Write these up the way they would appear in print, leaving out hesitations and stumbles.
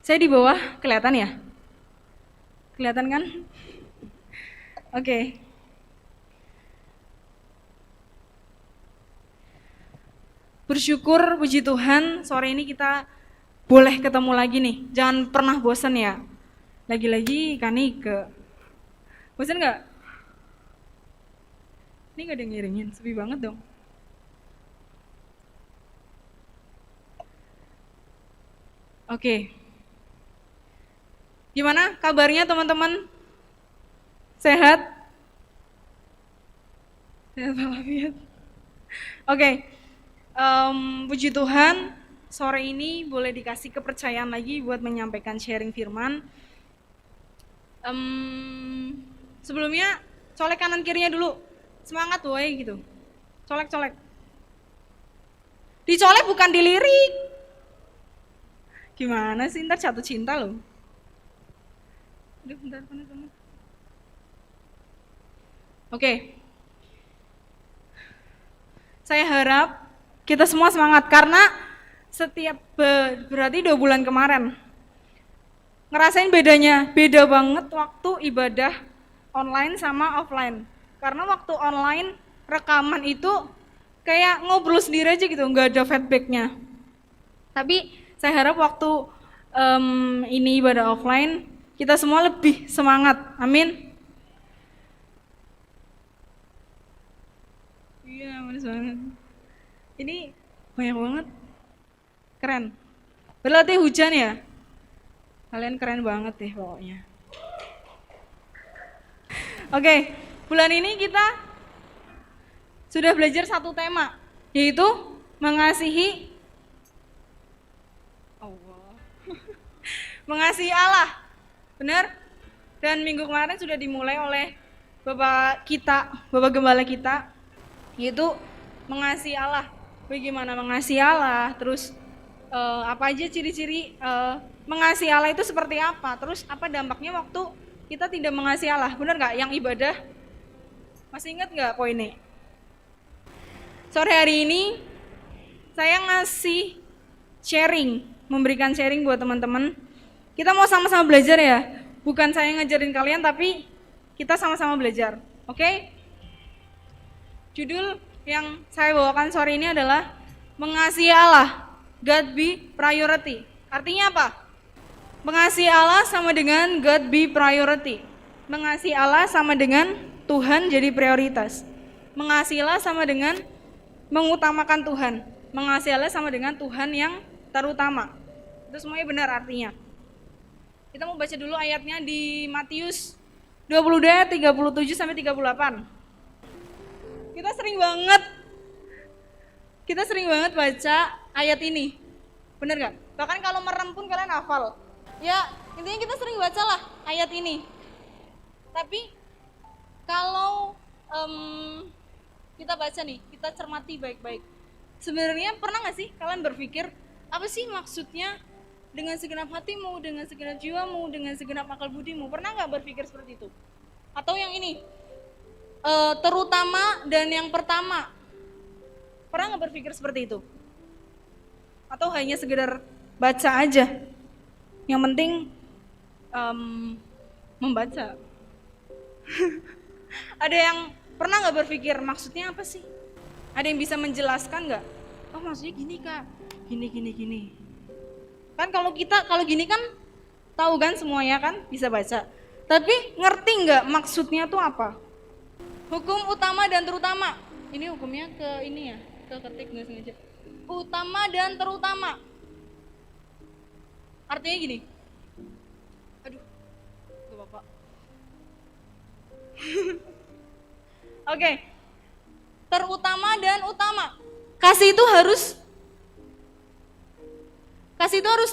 Saya di bawah, kelihatan ya? Kelihatan kan? Oke. Bersyukur, puji Tuhan, sore ini kita boleh ketemu lagi nih. Jangan pernah bosan ya. Lagi-lagi Kani ke... Bosan nggak? Ini nggak ada yang ngiringin, sepi banget dong. Oke. Gimana kabarnya teman-teman? Sehat? Sehat walafiat. Oke. Puji Tuhan, sore ini boleh dikasih kepercayaan lagi buat menyampaikan sharing firman. Sebelumnya colek kanan kirinya dulu, semangat woy gitu, colek. Dicolek bukan dilirik. Gimana sih, ntar jatuh cinta loh. Aduh, bentar, mana. Oke. Saya harap kita semua semangat karena setiap berarti 2 bulan kemarin ngerasain beda banget waktu ibadah online sama offline. Karena waktu online rekaman itu kayak ngobrol sendiri aja gitu, nggak ada feedbacknya. Tapi saya harap waktu ini ibadah offline kita semua lebih semangat, amin. Iya, manis banget. Ini banyak banget, keren. Berarti hujan ya? Kalian keren banget deh pokoknya. Oke, bulan ini kita sudah belajar satu tema, yaitu mengasihi Allah. Mengasihi Allah, benar? Dan minggu kemarin sudah dimulai oleh Bapak Gembala kita, yaitu mengasihi Allah. Bagaimana mengasihi Allah, terus apa aja ciri-ciri mengasihi Allah itu seperti apa, terus apa dampaknya waktu kita tidak mengasihi Allah, benar nggak? Yang ibadah, masih ingat nggak poinnya? Sore hari ini saya ngasih sharing, memberikan sharing buat teman-teman. Kita mau sama-sama belajar ya, bukan saya ngajarin kalian tapi kita sama-sama belajar, oke? Judul yang saya bawakan sore ini adalah mengasihi Allah, God be priority. Artinya apa? Mengasihi Allah sama dengan God be priority. Mengasihi Allah sama dengan Tuhan jadi prioritas. Mengasihi Allah sama dengan mengutamakan Tuhan. Mengasihi Allah sama dengan Tuhan yang terutama. Itu semuanya benar artinya. Kita mau baca dulu ayatnya di Matius 22 37 sampai 38. Kita sering banget baca ayat ini. Bener gak? Bahkan kalau merem pun kalian hafal. Ya, intinya kita sering baca lah ayat ini. Tapi kalau kita baca nih, kita cermati baik-baik. Sebenarnya pernah gak sih kalian berpikir, apa sih maksudnya dengan segenap hatimu, dengan segenap jiwamu, dengan segenap akal budimu? Pernah gak berpikir seperti itu? Atau yang ini, terutama dan yang pertama, pernah gak berpikir seperti itu? Atau hanya sekedar baca aja, yang penting membaca? Ada yang pernah gak berpikir maksudnya apa sih? Ada yang bisa menjelaskan gak? Oh maksudnya gini kak, gini. Kan kalau gini kan tahu kan semuanya kan, bisa baca. Tapi ngerti gak maksudnya tuh apa? Hukum utama dan terutama. Ini hukumnya ke ini ya, ke ketik nggak sengaja. Utama dan terutama. Artinya gini. Aduh, ke bapak. Oke. Terutama dan utama. Kasih itu harus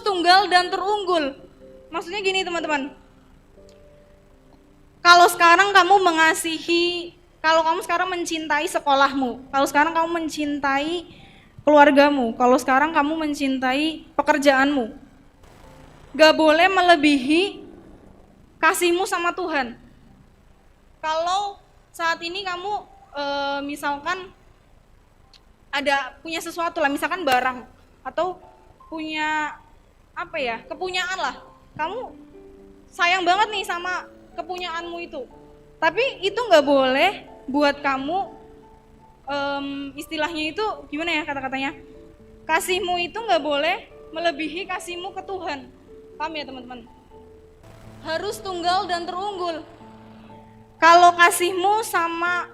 tunggal dan terunggul. Maksudnya gini teman-teman. Kalau kamu sekarang mencintai sekolahmu, kalau sekarang kamu mencintai keluargamu, kalau sekarang kamu mencintai pekerjaanmu, gak boleh melebihi kasihmu sama Tuhan. Kalau saat ini kamu misalkan punya sesuatu lah, misalkan barang, atau punya apa ya, kepunyaan lah. Kamu sayang banget nih sama kepunyaanmu itu. Tapi itu nggak boleh buat kamu istilahnya itu gimana ya kata-katanya? Kasihmu itu nggak boleh melebihi kasihmu ke Tuhan. Paham ya teman-teman? Harus tunggal dan terunggul. Kalau kasihmu sama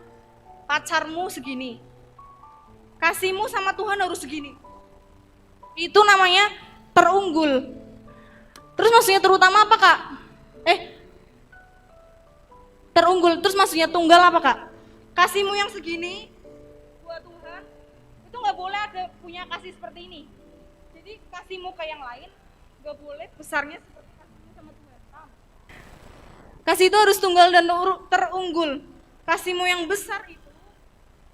pacarmu segini, kasihmu sama Tuhan harus segini. Itu namanya terunggul. Terus maksudnya terutama apa kak? Terunggul, terus maksudnya tunggal apa kak? Kasihmu yang segini buat Tuhan, itu gak boleh ada punya kasih seperti ini. Jadi kasihmu ke yang lain, gak boleh besarnya seperti kasihmu sama Tuhan. Kasih itu harus tunggal dan terunggul. Kasihmu yang besar itu,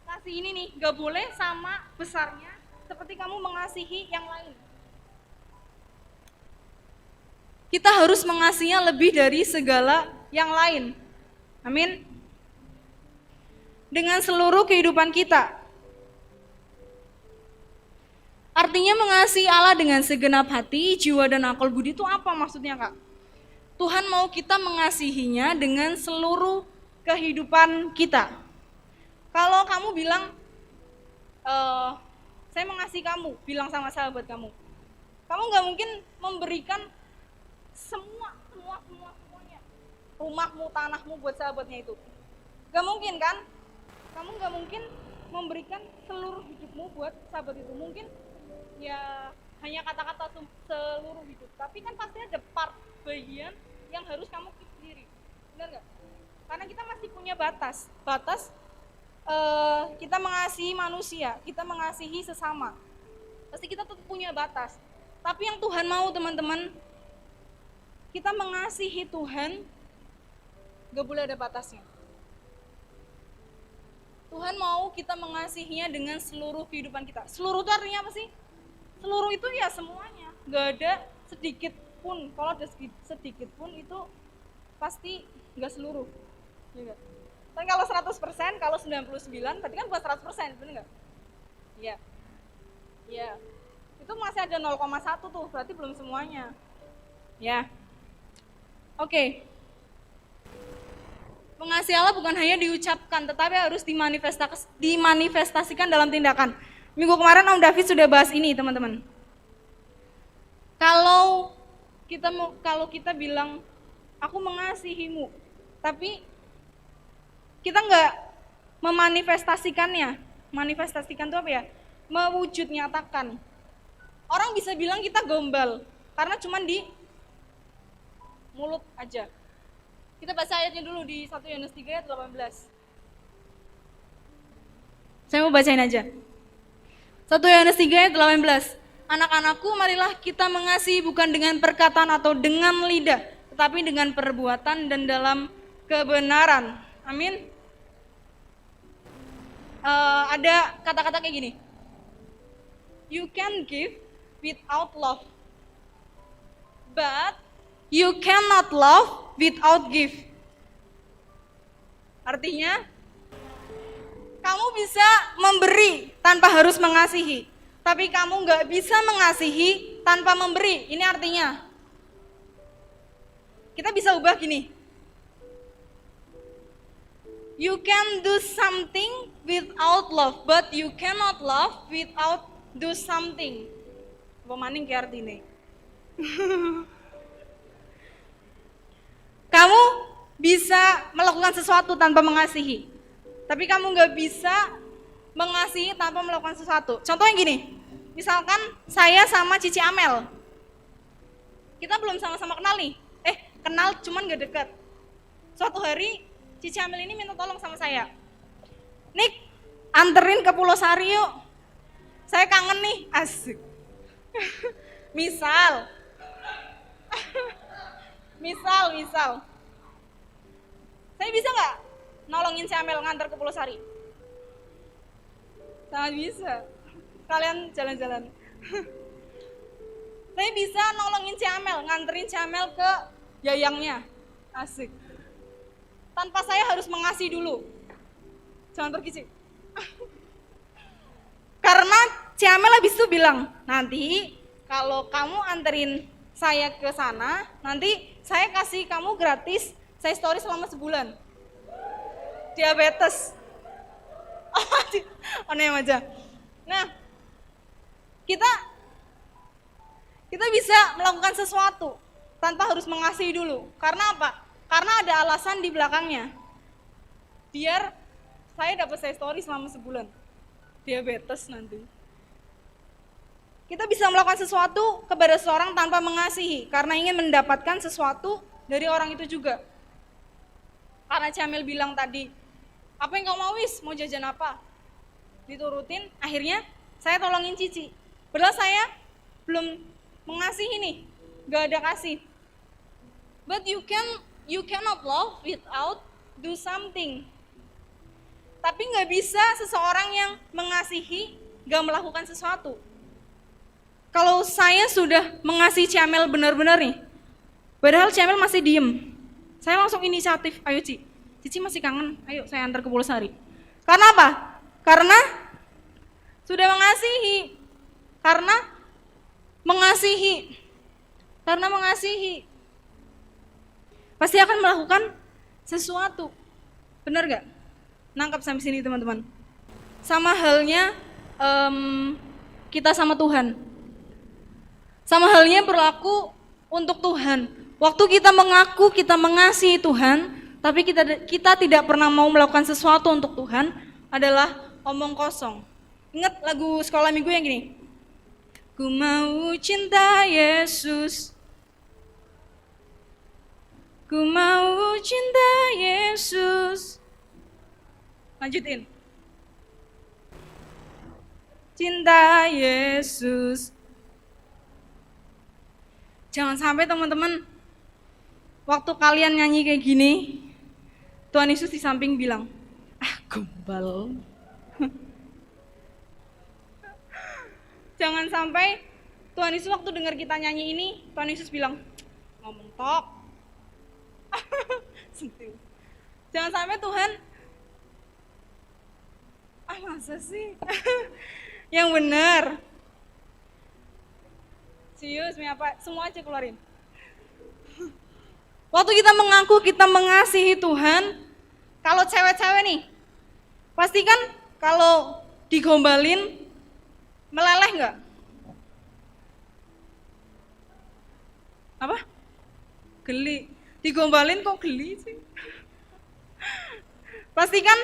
kasih ini nih, gak boleh sama besarnya seperti kamu mengasihi yang lain. Kita harus mengasihinya lebih dari segala yang lain. Amin. Dengan seluruh kehidupan kita. Artinya mengasihi Allah dengan segenap hati, jiwa, dan akal budi itu apa maksudnya kak? Tuhan mau kita mengasihinya dengan seluruh kehidupan kita. Kalau kamu bilang, saya mengasihi kamu, bilang sama sahabat kamu. Kamu gak mungkin memberikan semuanya, rumahmu, tanahmu buat sahabatnya itu. Gak mungkin kan? Kamu gak mungkin memberikan seluruh hidupmu buat sahabat itu. Mungkin ya hanya kata-kata seluruh hidup. Tapi kan pasti ada part bagian yang harus kamu keep sendiri. Benar gak? Karena kita masih punya batas. Kita mengasihi manusia, kita mengasihi sesama. Pasti kita tetap punya batas. Tapi yang Tuhan mau teman-teman, kita mengasihi Tuhan gak boleh ada batasnya. Tuhan mau kita mengasihinya dengan seluruh kehidupan kita. Seluruh itu artinya apa sih? Seluruh itu ya semuanya. Gak ada sedikit pun. Kalau ada sedikit pun itu pasti gak seluruh. Ya gak? Dan kalau 100%, kalau 99, berarti kan buat 100%, bener gak? Iya. Iya. Itu masih ada 0,1 tuh, berarti belum semuanya. Ya. Oke. Mengasihi Allah bukan hanya diucapkan, tetapi harus dimanifestasikan dalam tindakan. Minggu kemarin Om David sudah bahas ini, teman-teman. Kalau kita bilang, aku mengasihimu, tapi kita nggak memanifestasikannya. Manifestasikan itu apa ya? Mewujud nyatakan. Orang bisa bilang kita gombal, karena cuma di mulut aja. Kita baca ayatnya dulu di 1 Yohanes 3 ayat 18. Saya mau bacain aja. 1 Yohanes 3 ayat 18. Anak-anakku, marilah kita mengasihi bukan dengan perkataan atau dengan lidah, tetapi dengan perbuatan dan dalam kebenaran. Amin. Ada kata-kata kayak gini. You can give without love, but you cannot love without give. Artinya, kamu bisa memberi tanpa harus mengasihi, tapi kamu nggak bisa mengasihi tanpa memberi. Ini artinya, kita bisa ubah gini. You can do something without love, but you cannot love without do something. Apa maning kayak artinya? Kamu bisa melakukan sesuatu tanpa mengasihi, tapi kamu nggak bisa mengasihi tanpa melakukan sesuatu. Contohnya gini, misalkan saya sama Cici Amel, kita belum sama-sama kenal nih, kenal cuman gak deket. Suatu hari Cici Amel ini minta tolong sama saya, Nik, anterin ke Pulau Sari yuk, saya kangen nih, asik. misal, saya bisa nggak nolongin si Amel nganter ke Pulau Sari? Sangat bisa. Kalian jalan-jalan. Saya bisa nolongin si Amel, nganterin si Amel ke yayangnya. Asik. Tanpa saya harus mengasihi dulu. Jangan pergi, Ci. Karena si Amel habis itu bilang, nanti kalau kamu anterin saya ke sana, nanti saya kasih kamu gratis, saya story selama sebulan. Diabetes. Aneh aja. Nah, kita bisa melakukan sesuatu tanpa harus mengasihi dulu. Karena apa? Karena ada alasan di belakangnya. Biar saya dapat saya story selama sebulan. Diabetes nanti. Kita bisa melakukan sesuatu kepada seseorang tanpa mengasihi karena ingin mendapatkan sesuatu dari orang itu juga. Karena Camil bilang tadi, apa yang kau mau wis? Mau jajan apa? Diturutin, akhirnya saya tolongin Cici. Padahal saya belum mengasihi nih, gak ada kasih. But you cannot love without do something. Tapi gak bisa seseorang yang mengasihi gak melakukan sesuatu. Kalau saya sudah mengasihi Camil benar-benar nih, padahal Camil masih diem, saya langsung inisiatif, ayo Cici masih kangen, ayo saya antar ke Pulsari. Karena apa? Karena sudah mengasihi, karena mengasihi, pasti akan melakukan sesuatu, benar gak? Nangkap sampai sini teman-teman. Sama halnya kita sama Tuhan. Sama halnya berlaku untuk Tuhan. Waktu kita mengaku kita mengasihi Tuhan, tapi kita tidak pernah mau melakukan sesuatu untuk Tuhan, adalah omong kosong. Ingat lagu sekolah minggu yang gini? Ku mau cinta Yesus, ku mau cinta Yesus. Lanjutin. Cinta Yesus. Jangan sampai teman-teman, waktu kalian nyanyi kayak gini, Tuhan Yesus di samping bilang, gombal. Jangan sampai Tuhan Yesus waktu dengar kita nyanyi ini, Tuhan Yesus bilang, ngomong tok. Jangan sampai Tuhan, masa sih? Yang benar. Serius, apa? Semua aja keluarin. Waktu kita mengaku kita mengasihi Tuhan, kalau cewek-cewek nih, pastikan kalau digombalin, meleleh nggak? Apa? Geli. Digombalin kok geli sih? Pastikan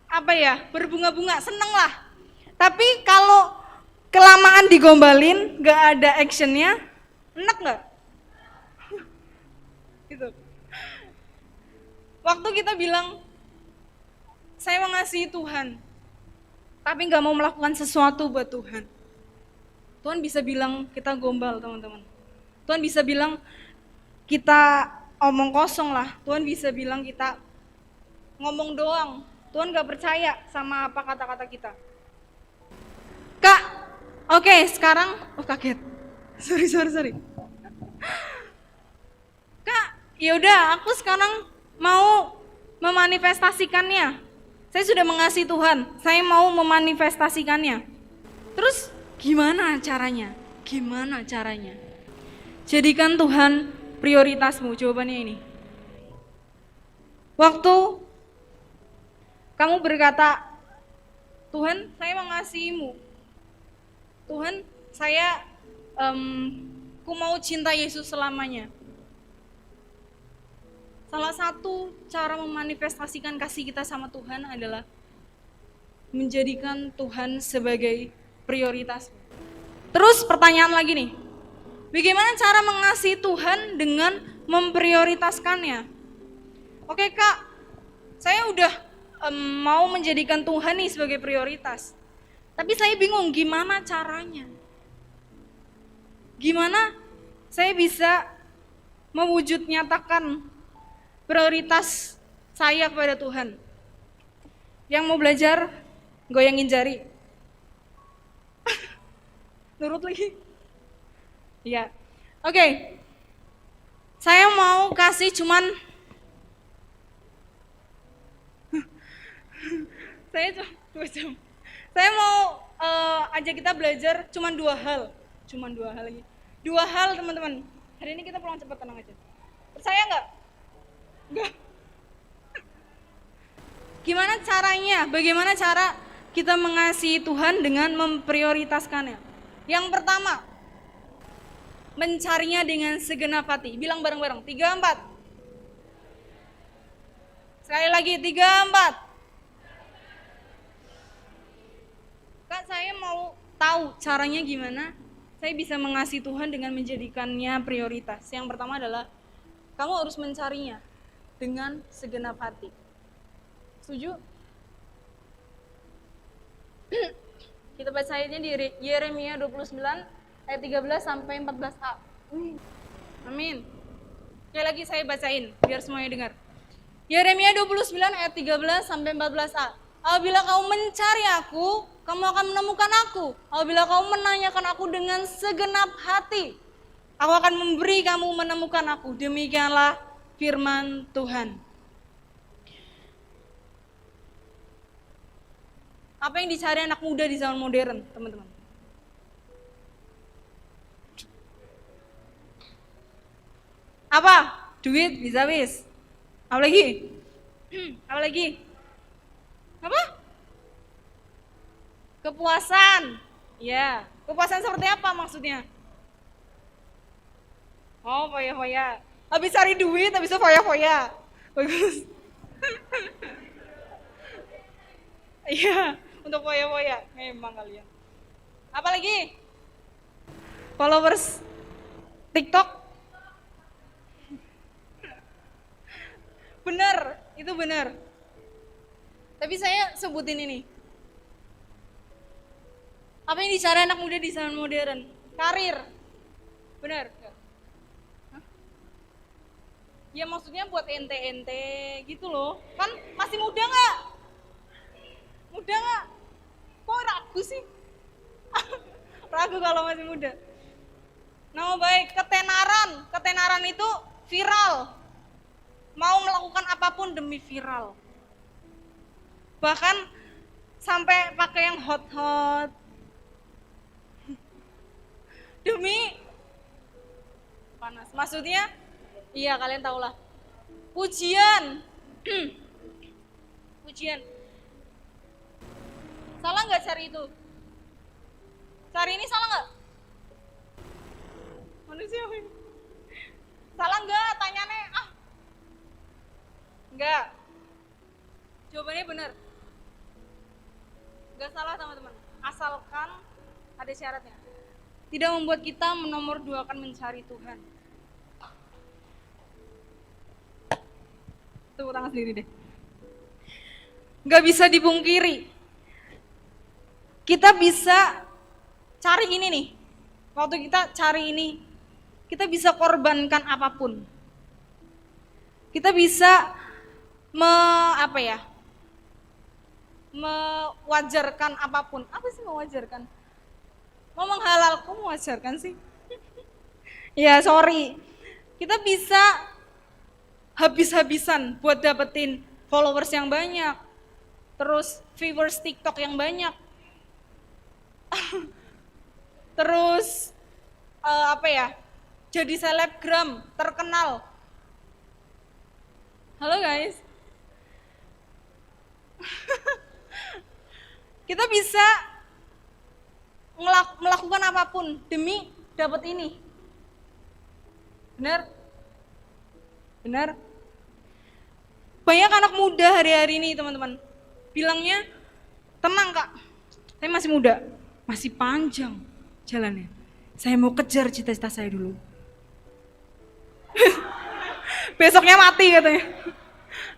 apa ya? Berbunga-bunga, seneng lah. Tapi kalau kelamaan digombalin, nggak ada actionnya, enak nggak? Gitu. Waktu kita bilang, saya mengasihi Tuhan, tapi nggak mau melakukan sesuatu buat Tuhan. Tuhan bisa bilang kita gombal, teman-teman. Tuhan bisa bilang kita omong kosong lah. Tuhan bisa bilang kita ngomong doang. Tuhan nggak percaya sama apa kata-kata kita. Kak, oke, sekarang, kaget. Sorry. Kak, yaudah aku sekarang mau memanifestasikannya. Saya sudah mengasihi Tuhan, saya mau memanifestasikannya. Terus gimana caranya? Jadikan Tuhan prioritasmu, jawabannya ini. Waktu kamu berkata, Tuhan saya mengasihimu, Tuhan, saya ku mau cinta Yesus selamanya. Salah satu cara memanifestasikan kasih kita sama Tuhan adalah menjadikan Tuhan sebagai prioritas. Terus pertanyaan lagi nih, bagaimana cara mengasihi Tuhan dengan memprioritaskannya? Oke Kak, saya udah mau menjadikan Tuhan nih sebagai prioritas. Tapi saya bingung gimana caranya. Gimana saya bisa mewujud nyatakan prioritas saya kepada Tuhan. Yang mau belajar, goyangin jari. Nurut lagi. Iya. Oke. Saya mau kasih cuman saya 2 jam. Saya mau ajak kita belajar cuma 2 hal lagi. 2 hal teman-teman. Hari ini kita pulang cepat, tenang aja. Percaya nggak? Nggak. Gimana caranya? Bagaimana cara kita mengasihi Tuhan dengan memprioritaskannya? Yang pertama, mencarinya dengan segenap hati. Bilang bareng-bareng, 3, 4. Sekali lagi, 3, 4. Kak, saya mau tahu caranya gimana saya bisa mengasihi Tuhan dengan menjadikannya prioritas. Yang pertama adalah kamu harus mencarinya dengan segenap hati. Setuju? Kita baca ayatnya di Yeremia 29 ayat 13 sampai 14a. Amin. Sekali lagi saya bacain biar semuanya dengar. Yeremia 29 ayat 13 sampai 14a. Apabila kamu mencari aku, kamu akan menemukan aku. Apabila kamu menanyakan aku dengan segenap hati, aku akan memberi kamu menemukan aku. Demikianlah firman Tuhan. Apa yang dicari anak muda di zaman modern, teman-teman? Apa? Duit bisa wis. Apa lagi? Apa lagi? Apa? Kepuasan. Ya, kepuasan seperti apa maksudnya? Oh, foya-foya. Habis cari duit, habis itu foya-foya. Bagus. Iya, untuk foya-foya. Memang kalian. Apa lagi? Followers TikTok. Benar, itu benar. Tapi saya sebutin ini. Apa yang dicari anak muda di zaman modern? Karir. Benar. Hah? Ya maksudnya buat ente-ente gitu loh. Kan masih muda nggak? Muda nggak? Kok ragu sih? Ragu kalau masih muda. Nama baik, ketenaran. Ketenaran itu viral. Mau melakukan apapun demi viral. Bahkan sampai pakai yang hot-hot. Demi panas. Maksudnya, iya kalian tahulah. Pujian. Pujian. Salah nggak cari itu? Cari ini salah nggak? Manusia ini. Salah nggak? Tanyanya Enggak. Jawabannya benar. Enggak salah teman-teman. Asalkan ada syaratnya. Tidak membuat kita menomorduakan mencari Tuhan. Tepuk tangan sendiri deh. Enggak bisa dipungkiri. Kita bisa cari ini nih. Waktu kita cari ini, kita bisa korbankan apapun. Kita bisa mewajarkan apapun. Apa sih mewajarkan? Mau menghalalkan, mewajarkan sih. Ya sorry. Kita bisa habis-habisan buat dapetin followers yang banyak. Terus viewers TikTok yang banyak. Terus jadi selebgram, terkenal. Halo guys. Kita bisa melakukan apapun demi dapat ini. Benar? Benar? Banyak anak muda hari-hari ini teman-teman bilangnya, tenang kak, saya masih muda, masih panjang jalannya. Saya mau kejar cita-cita saya dulu. Besoknya mati katanya.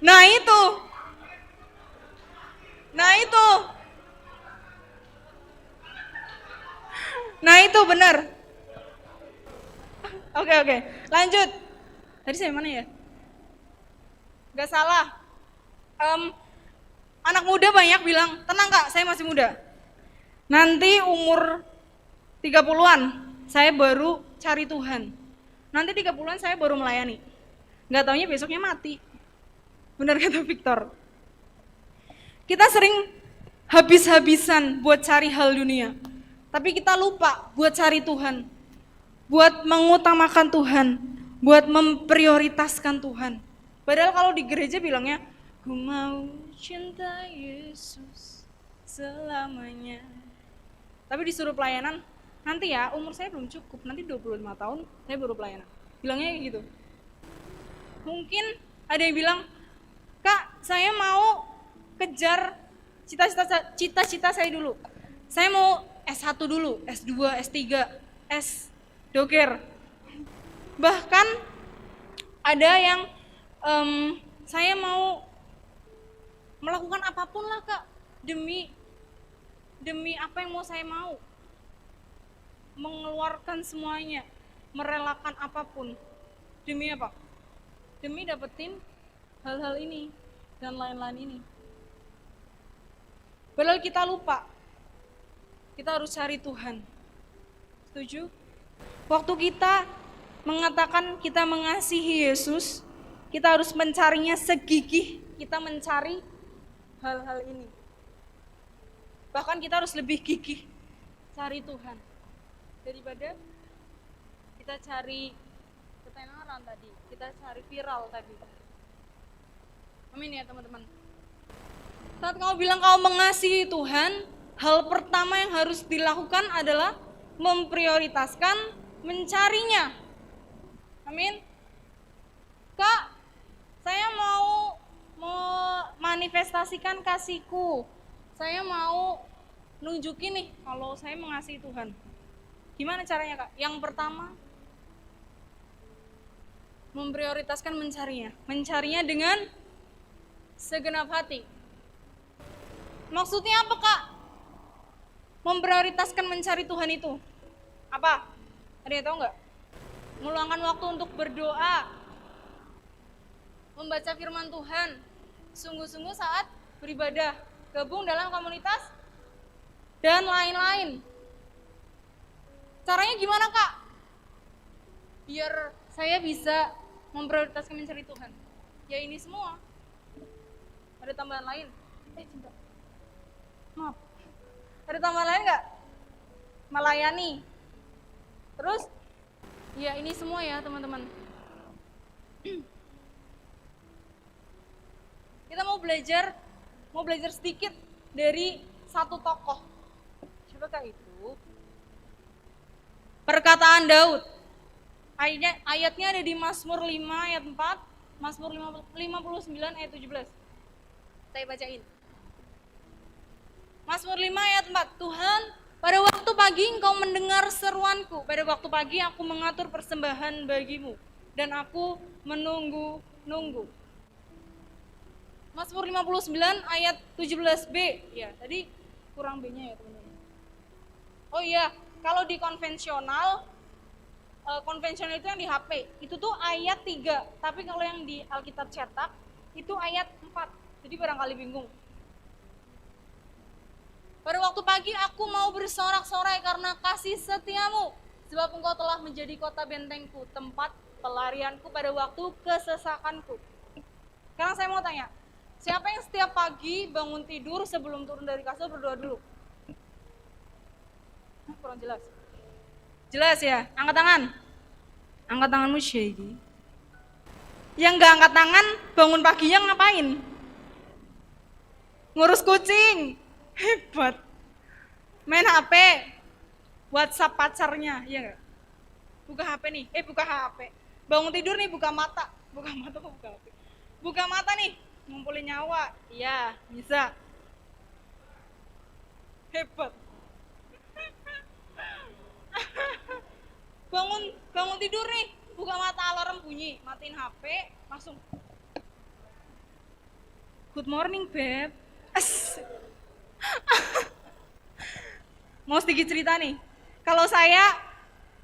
Nah itu. Nah itu benar. Oke. Lanjut. Tadi saya mana ya? Gak salah. Anak muda banyak bilang, tenang kak, saya masih muda. Nanti umur 30-an, saya baru cari Tuhan. Nanti 30-an saya baru melayani. Gak taunya besoknya mati. Benar kata Victor. Kita sering habis-habisan buat cari hal dunia. Tapi kita lupa buat cari Tuhan. buat mengutamakan Tuhan, buat memprioritaskan Tuhan. Padahal kalau di gereja bilangnya, ku mau cinta Yesus selamanya. Tapi disuruh pelayanan, nanti ya umur saya belum cukup, nanti 25 tahun saya baru pelayanan. Bilangnya kayak gitu. Mungkin ada yang bilang, Kak saya mau kejar cita-cita saya dulu. Saya mau S1 dulu, S2, S3, S doker. Bahkan ada yang saya mau melakukan apapun lah Kak, demi apa yang mau saya mau. Mengeluarkan semuanya, merelakan apapun. Demi apa? Demi dapetin hal-hal ini dan lain-lain ini. Padahal kita lupa, kita harus cari Tuhan. Setuju? Waktu kita mengatakan kita mengasihi Yesus, kita harus mencarinya segigih kita mencari hal-hal ini. Bahkan kita harus lebih gigih cari Tuhan daripada kita cari ketenaran tadi, kita cari viral tadi. Amin ya teman-teman. Saat kamu bilang kau mengasihi Tuhan, hal pertama yang harus dilakukan adalah memprioritaskan mencarinya. Amin. Kak, saya mau manifestasikan kasihku. Saya mau nunjukin nih kalau saya mengasihi Tuhan. Gimana caranya Kak? Yang pertama, memprioritaskan mencarinya. Mencarinya dengan segenap hati. Maksudnya apa Kak? Memprioritaskan mencari Tuhan itu apa? Ada yang tahu nggak? Meluangkan waktu untuk berdoa, membaca firman Tuhan, sungguh-sungguh saat beribadah, gabung dalam komunitas, dan lain-lain. Caranya gimana Kak? Biar saya bisa memprioritaskan mencari Tuhan. Ya ini semua. Ada tambahan lain? Cinta. Maaf. Ada tambahan lain nggak? Melayani. Terus? Ya ini semua ya teman-teman. Kita mau belajar sedikit dari satu tokoh. Siapakah itu? Perkataan Daud. Ayatnya ada di Mazmur 5 ayat 4, Mazmur 59 ayat 17. Saya bacain. Mazmur 5 ayat 4. Tuhan, pada waktu pagi Engkau mendengar seruanku. Pada waktu pagi aku mengatur persembahan bagimu dan aku menunggu-nunggu. Mazmur 59 ayat 17b. Ya, tadi kurang B-nya ya teman-teman. Oh iya, kalau di konvensional itu yang di HP, itu tuh ayat 3. Tapi kalau yang di Alkitab cetak, itu ayat 4. Jadi barangkali bingung. Pada waktu pagi aku mau bersorak-sorai karena kasih setiamu. Sebab Engkau telah menjadi kota bentengku, tempat pelarianku pada waktu kesesakanku. Sekarang saya mau tanya, siapa yang setiap pagi bangun tidur sebelum turun dari kasur berdoa dulu? Kurang jelas. Jelas ya? Angkat tangan. Angkat tanganmu Syedi. Yang gak angkat tangan, bangun paginya ngapain? Ngurus kucing. Hebat. Main HP. WhatsApp pacarnya, iya gak? Buka HP nih, buka HP. Bangun tidur nih, buka mata. Buka mata kok buka HP? Buka mata nih, ngumpulin nyawa. Iya, bisa. Hebat. bangun tidur nih, buka mata, alarm bunyi, matiin HP, langsung good morning beb. Mau sedikit cerita nih, kalau saya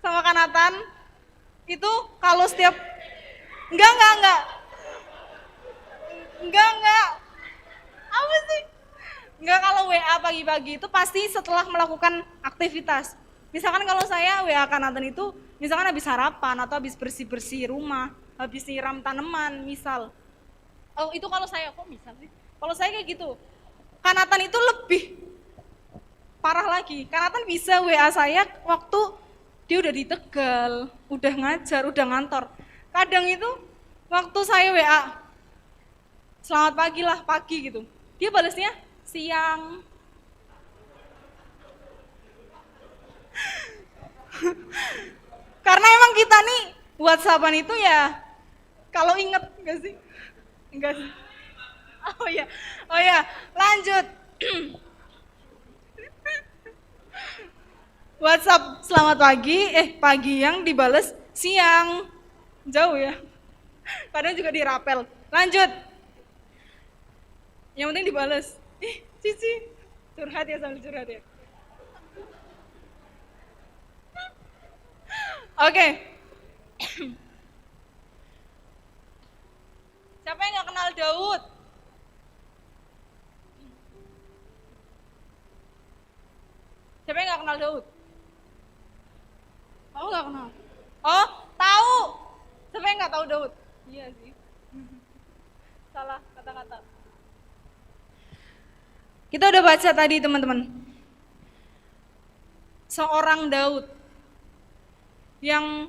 sama Kanatan itu kalau setiap enggak apa sih, enggak, kalau WA pagi-pagi itu pasti setelah melakukan aktivitas. Misalkan kalau saya WA Kanatan itu misalkan habis sarapan atau habis bersih-bersih rumah, habis nyiram tanaman misal. Oh itu kalau saya, kok misal sih? Kalau saya kayak gitu. Kanatan itu lebih parah lagi. Kanatan bisa WA saya waktu dia udah di Tegal, udah ngajar, udah ngantor. Kadang itu waktu saya WA, selamat pagi lah, pagi gitu. Dia balasnya siang. Karena emang kita nih WhatsAppan itu ya kalau inget enggak sih? Enggak sih. Oh ya. Oh ya, lanjut. WhatsApp selamat pagi, pagi yang dibales siang. Jauh ya. Kadang juga dirapel. Lanjut. Yang penting dibales. Cici. Curhat ya sambil curhat ya. Oke. Siapa yang gak kenal Daud? Siapa yang gak kenal Daud? Tahu gak kenal? Oh, tahu. Siapa yang gak tahu Daud? Iya sih. Salah kata-kata. Kita udah baca tadi teman-teman. Seorang Daud yang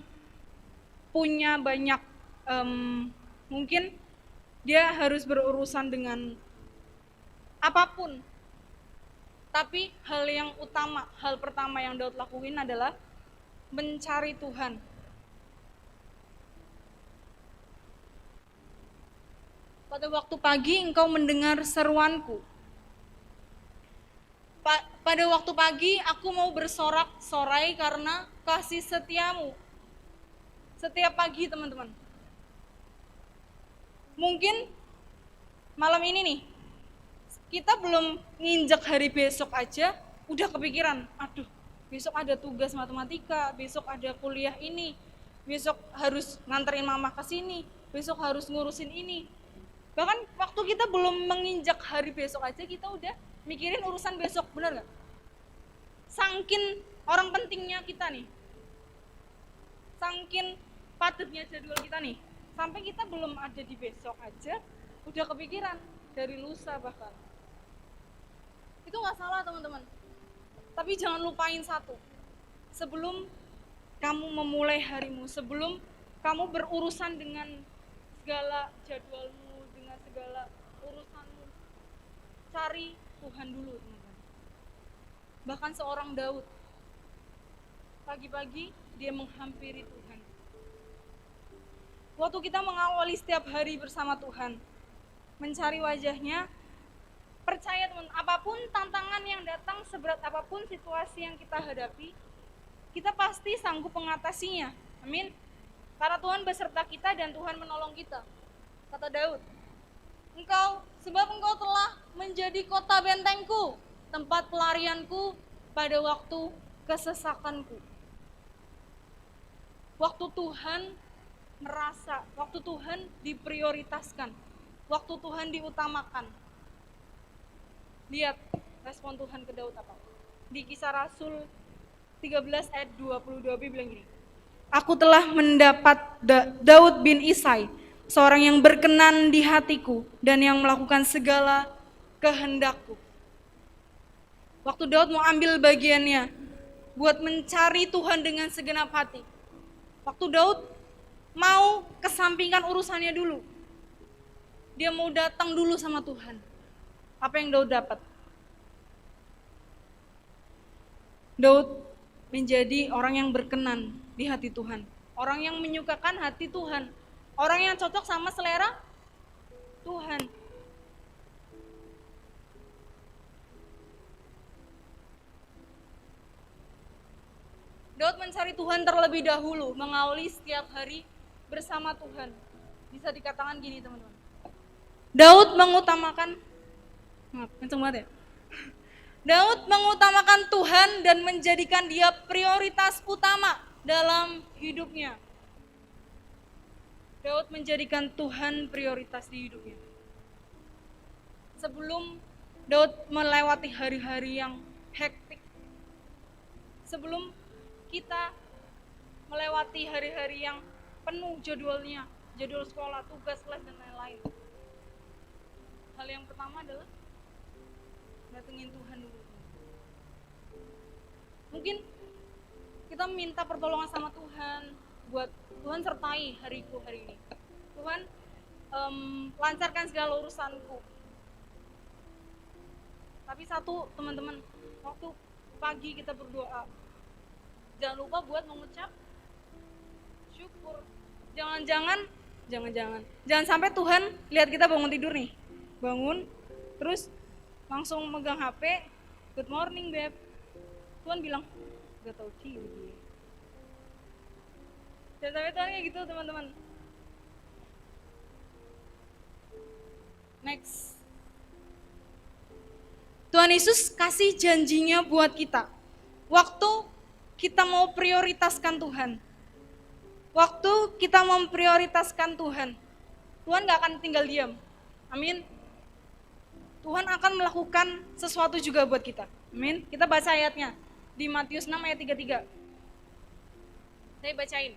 punya banyak, mungkin dia harus berurusan dengan apapun. Tapi hal yang utama, hal pertama yang Daud lakuin adalah mencari Tuhan. Pada waktu pagi engkau mendengar seruanku. Pada waktu pagi aku mau bersorak-sorai karena kasih setiamu. Setiap pagi teman-teman. Mungkin malam ini nih, kita belum nginjek hari besok aja, udah kepikiran, aduh besok ada tugas matematika, besok ada kuliah ini, besok harus nganterin mama ke sini, besok harus ngurusin ini. Bahkan waktu kita belum menginjak hari besok aja, kita udah mikirin urusan besok, benar gak? Sangkin orang pentingnya kita nih, sangkin padatnya jadwal kita nih, sampai kita belum ada di besok aja udah kepikiran dari lusa bahkan. Itu gak salah teman-teman, tapi jangan lupain satu, sebelum kamu memulai harimu, sebelum kamu berurusan dengan segala jadwalmu, dengan segala urusanmu, cari Tuhan dulu teman-teman. Bahkan seorang Daud, pagi-pagi dia menghampiri Tuhan. Waktu kita mengawali setiap hari bersama Tuhan, mencari wajahnya, percaya teman, apapun tantangan yang datang, seberat apapun situasi yang kita hadapi, kita pasti sanggup mengatasinya. Amin. Karena Tuhan beserta kita dan Tuhan menolong kita. Kata Daud, sebab engkau telah menjadi kota bentengku, tempat pelarianku pada waktu kesesakanku. Waktu Tuhan merasa, waktu Tuhan diprioritaskan, waktu Tuhan diutamakan. Lihat respon Tuhan ke Daud apa? Di Kisah Rasul 13 ayat 22b bilang gini, aku telah mendapat Daud bin Isai, seorang yang berkenan di hatiku dan yang melakukan segala kehendakku. Waktu Daud mau ambil bagiannya buat mencari Tuhan dengan segenap hati, waktu Daud mau kesampingkan urusannya dulu, dia mau datang dulu sama Tuhan. Apa yang Daud dapat? Daud menjadi orang yang berkenan di hati Tuhan, orang yang menyukakan hati Tuhan, orang yang cocok sama selera Tuhan. Daud mencari Tuhan terlebih dahulu, mengawali setiap hari bersama Tuhan. Bisa dikatakan gini teman-teman, Daud mengutamakan, kenceng banget ya. Daud mengutamakan Tuhan dan menjadikan dia prioritas utama dalam hidupnya. Daud menjadikan Tuhan prioritas di hidupnya. Sebelum Daud melewati hari-hari yang hektik, sebelum kita melewati hari-hari yang penuh jadwalnya, jadwal sekolah, tugas, kelas, dan lain-lain, hal yang pertama adalah datengin Tuhan dulu. Mungkin kita minta pertolongan sama Tuhan, buat Tuhan sertai hariku hari ini. Tuhan, lancarkan segala urusanku. Tapi satu, teman-teman, waktu pagi kita berdoa, jangan lupa buat mengucap syukur. Jangan sampai Tuhan lihat kita bangun tidur nih, bangun terus langsung megang HP, good morning beb. Tuhan bilang, gak tau diri. Jangan sampai Tuhan kayak gitu, teman-teman. Next, Tuhan Yesus kasih janjinya buat kita. Waktu kita mau prioritaskan Tuhan, waktu kita memprioritaskan Tuhan, Tuhan gak akan tinggal diam. Amin. Tuhan akan melakukan sesuatu juga buat kita. Amin. Kita baca ayatnya di Matius 6 ayat 33. Saya bacain.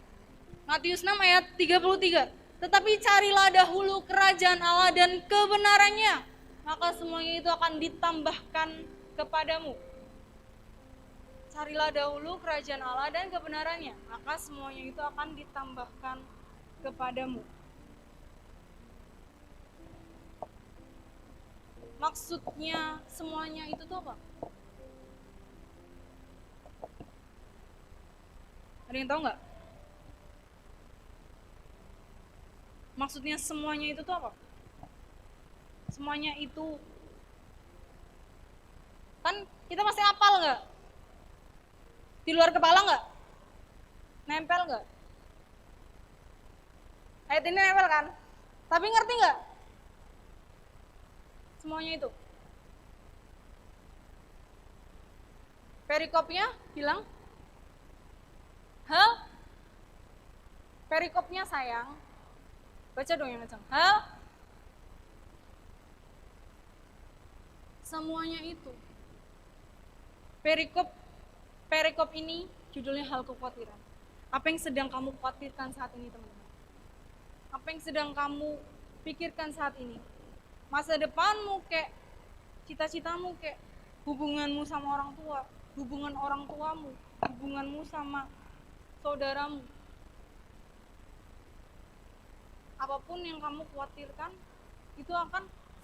Matius 6 ayat 33. Tetapi carilah dahulu kerajaan Allah dan kebenarannya, maka semuanya itu akan ditambahkan kepadamu. Carilah dahulu kerajaan Allah dan kebenarannya, maka semuanya itu akan ditambahkan kepadamu. Maksudnya semuanya itu tuh apa? Ada yang tahu nggak? Maksudnya semuanya itu tuh apa? Semuanya itu kan kita pasti hafal nggak? Di luar kepala nggak? Nempel nggak? Ayat ini nempel kan? Tapi ngerti nggak? Semuanya itu. Perikopnya bilang, hal perikopnya sayang. Baca dong yang kencang. Hal semuanya itu. Perikop ini judulnya hal kekhawatiran. Apa yang sedang kamu khawatirkan saat ini, teman-teman? Apa yang sedang kamu pikirkan saat ini? Masa depanmu kayak cita-citamu, kayak hubunganmu sama orang tua, hubungan orang tuamu, hubunganmu sama saudaramu. Apapun yang kamu khawatirkan,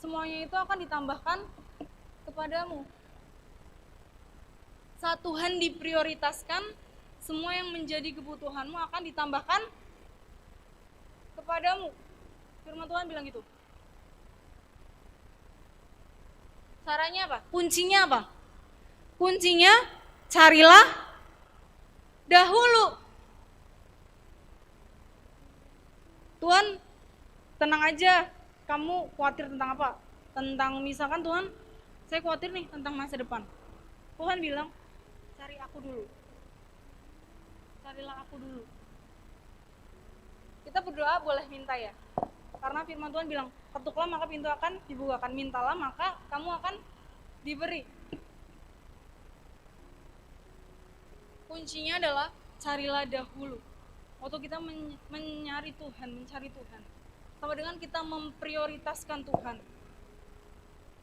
semuanya itu akan ditambahkan kepadamu. Saat Tuhan diprioritaskan, semua yang menjadi kebutuhanmu akan ditambahkan kepadamu. Firman Tuhan bilang gitu. Caranya apa? Kuncinya apa? Kuncinya carilah dahulu. Tuhan, tenang aja, kamu khawatir tentang apa? Tentang misalkan Tuhan, saya khawatir nih tentang masa depan. Tuhan bilang, cari aku dulu. Carilah aku dulu. Kita berdoa boleh minta ya. Karena firman Tuhan bilang, ketuklah maka pintu akan dibukakan, mintalah maka kamu akan diberi. Kuncinya adalah carilah dahulu. Waktu kita mencari Tuhan, sama dengan kita memprioritaskan Tuhan.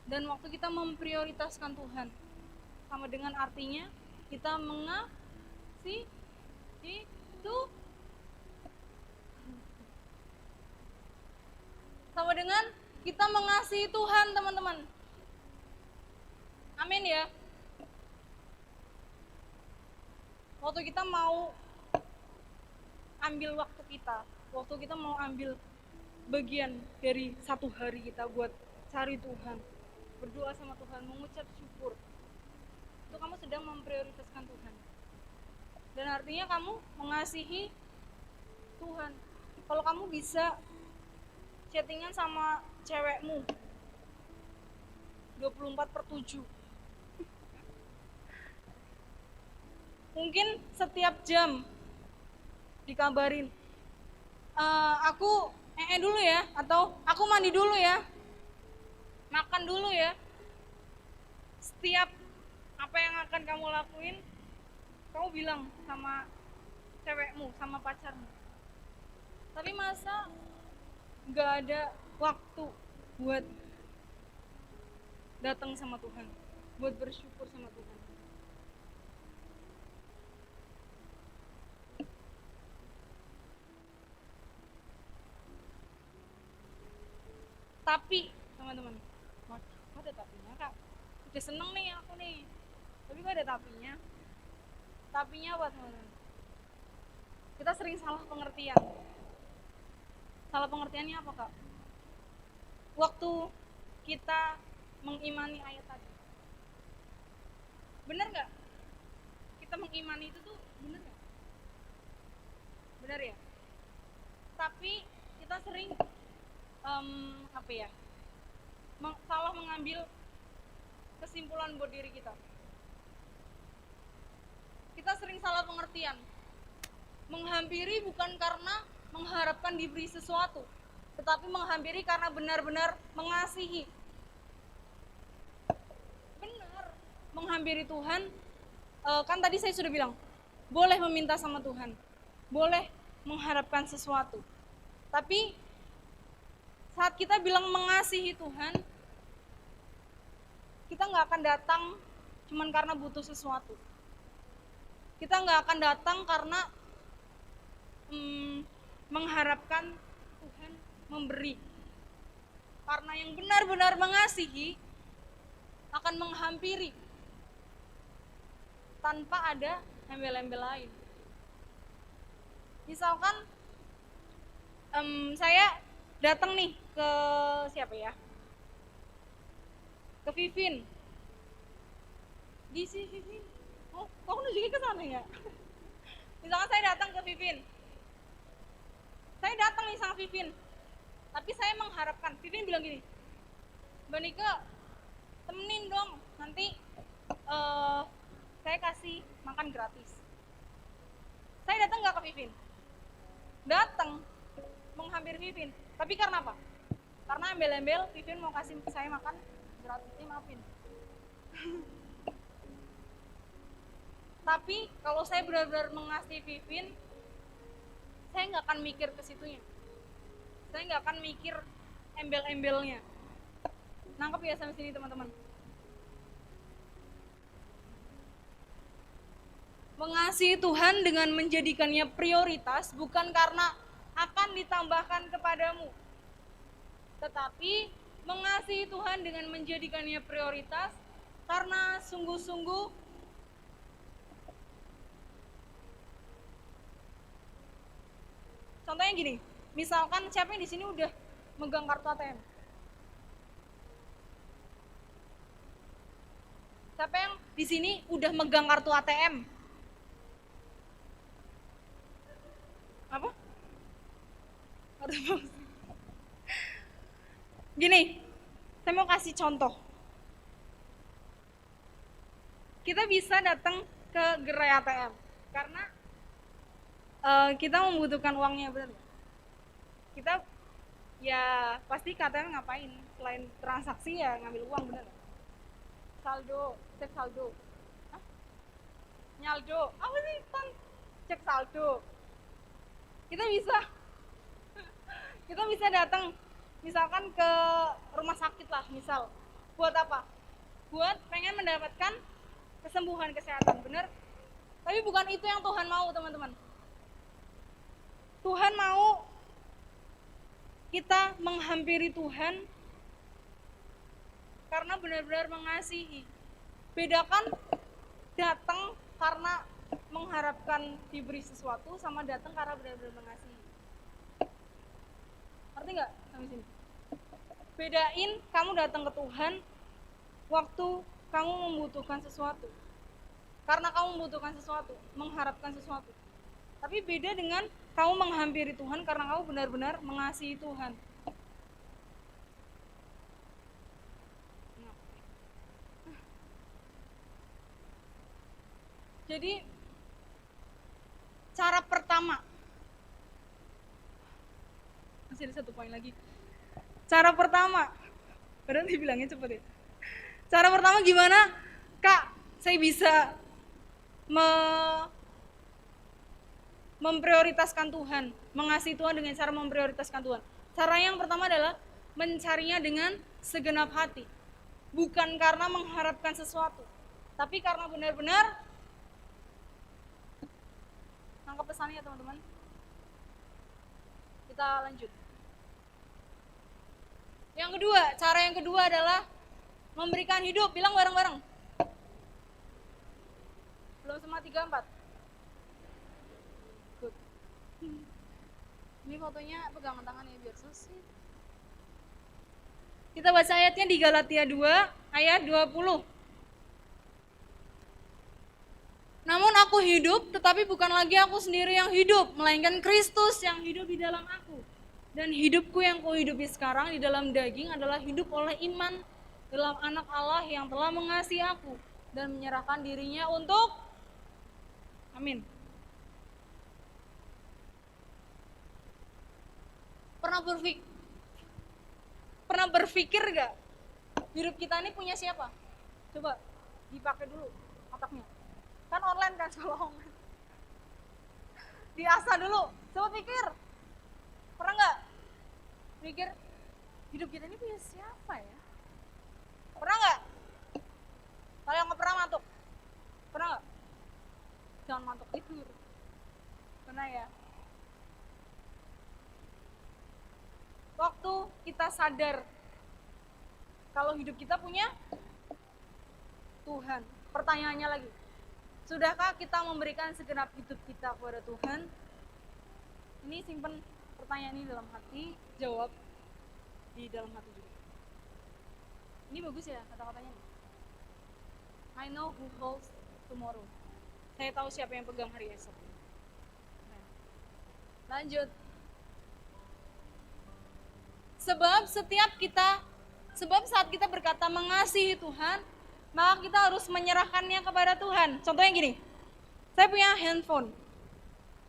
Dan waktu kita memprioritaskan Tuhan, sama dengan artinya kita mengasihi Tuhan. Sama dengan kita mengasihi Tuhan, teman-teman. Amin ya. Waktu kita mau ambil waktu kita, waktu kita mau ambil bagian dari satu hari kita buat cari Tuhan, berdoa sama Tuhan, mengucap syukur, itu kamu sedang memprioritaskan Tuhan. Dan artinya kamu mengasihi Tuhan. Kalau kamu bisa chattingan sama cewekmu 24/7, mungkin setiap jam dikabarin, aku dulu ya, atau aku mandi dulu ya, makan dulu ya. Setiap apa yang akan kamu lakuin, kamu bilang sama cewekmu, sama pacarmu. Tapi masa gak ada waktu buat datang sama Tuhan, buat bersyukur sama Tuhan? Tapi teman-teman, waduh, kok ada tapinya kak? Udah seneng nih aku nih, tapi kok ada tapinya? Tapinya apa teman-teman? Kita sering salah pengertian. Salah pengertiannya apa kak? Waktu kita mengimani ayat tadi, bener nggak? Kita mengimani itu tuh bener nggak? Bener ya? Tapi kita sering apa ya? Salah mengambil kesimpulan buat diri kita. Kita sering salah pengertian. Menghampiri bukan karena mengharapkan diberi sesuatu, tetapi menghampiri karena benar-benar mengasihi. Benar, menghampiri Tuhan, kan tadi saya sudah bilang, boleh meminta sama Tuhan, boleh mengharapkan sesuatu. Tapi saat kita bilang mengasihi Tuhan, kita nggak akan datang cuman karena butuh sesuatu. Kita nggak akan datang karena mengharapkan Tuhan memberi. Karena yang benar-benar mengasihi akan menghampiri tanpa ada embel-embel lain. Misalkan saya datang nih ke siapa ya? Ke Vivin. Di si Vivin. Oh, kok nunjukin ke sana ya? Misalkan saya datang ke Vivin. Saya datang nih sama Vivin. Tapi saya mengharapkan, Vivin bilang gini, Mbak Nika, temenin dong, nanti saya kasih makan gratis. Saya datang nggak ke Vivin? Datang, menghampiri Vivin. Tapi karena apa? Karena embel-embel Vivin mau kasih saya makan gratis, maafin. Tapi kalau saya benar-benar mengasihi Vivin, saya nggak akan mikir ke situnya. Saya nggak akan mikir embel-embelnya. Nangkep ya sampai sini teman-teman? Mengasihi Tuhan dengan menjadikannya prioritas bukan karena akan ditambahkan kepadamu, tetapi mengasihi Tuhan dengan menjadikannya prioritas karena sungguh-sungguh contohnya gini, misalkan siapa yang di sini udah megang kartu ATM? Siapa yang di sini udah megang kartu ATM? Apa? Gini, saya mau kasih contoh. Kita bisa datang ke gerai ATM karena kita membutuhkan uangnya, benar. Kita ya pasti ke ATM ngapain? Selain transaksi ya ngambil uang, benar. Saldo, cek saldo. Hah? Nyaldo, apa sih tan? Cek saldo. Kita bisa datang misalkan ke rumah sakit lah, misal buat apa? Buat pengen mendapatkan kesembuhan kesehatan, bener? Tapi bukan itu yang Tuhan mau, teman-teman. Tuhan mau kita menghampiri Tuhan karena benar-benar mengasihi. Bedakan datang karena mengharapkan diberi sesuatu sama datang karena benar-benar mengasihi. Ngerti nggak sampai sini? Bedain kamu datang ke Tuhan waktu kamu membutuhkan sesuatu. Karena kamu membutuhkan sesuatu, mengharapkan sesuatu. Tapi beda dengan kamu menghampiri Tuhan karena kamu benar-benar mengasihi Tuhan. Jadi cara pertama, masih ada satu poin lagi. Cara pertama, padahal dibilangnya cepet ya. Cara pertama gimana, Kak? Saya bisa memprioritaskan Tuhan, mengasihi Tuhan dengan cara memprioritaskan Tuhan. Cara yang pertama adalah mencarinya dengan segenap hati, bukan karena mengharapkan sesuatu, tapi karena benar-benar nangkep pesannya, teman-teman. Kita lanjut. Yang kedua, cara yang kedua adalah memberikan hidup. Bilang bareng-bareng. Belum semua 3, 4. Good. Ini fotonya pegangan tangan ya biar sweet. Kita baca ayatnya di Galatia 2 ayat 20. Namun aku hidup, tetapi bukan lagi aku sendiri yang hidup, melainkan Kristus yang hidup di dalam aku. Dan hidupku yang kuhidupi sekarang di dalam daging adalah hidup oleh iman dalam anak Allah yang telah mengasihi aku dan menyerahkan dirinya untuk amin. Pernah berpikir gak hidup kita ini punya siapa? Coba dipakai dulu otaknya. Kan online kan kalau online. Diasah dulu. Coba pikir. Pernah gak mikir hidup kita ini punya siapa ya? Pernah gak? Kalau yang gak pernah mantuk. Pernah gak? Jangan mantuk tidur. Pernah ya? Waktu kita sadar kalau hidup kita punya Tuhan. Pertanyaannya lagi, sudahkah kita memberikan segenap hidup kita kepada Tuhan? Ini simpen pertanyaan ini dalam hati, jawab di dalam hati juga. Ini bagus ya kata-katanya. I know who holds tomorrow. Saya tahu siapa yang pegang hari esok. Nah, lanjut. Sebab saat kita berkata mengasihi Tuhan, maka kita harus menyerahkannya kepada Tuhan. Contohnya gini, saya punya handphone,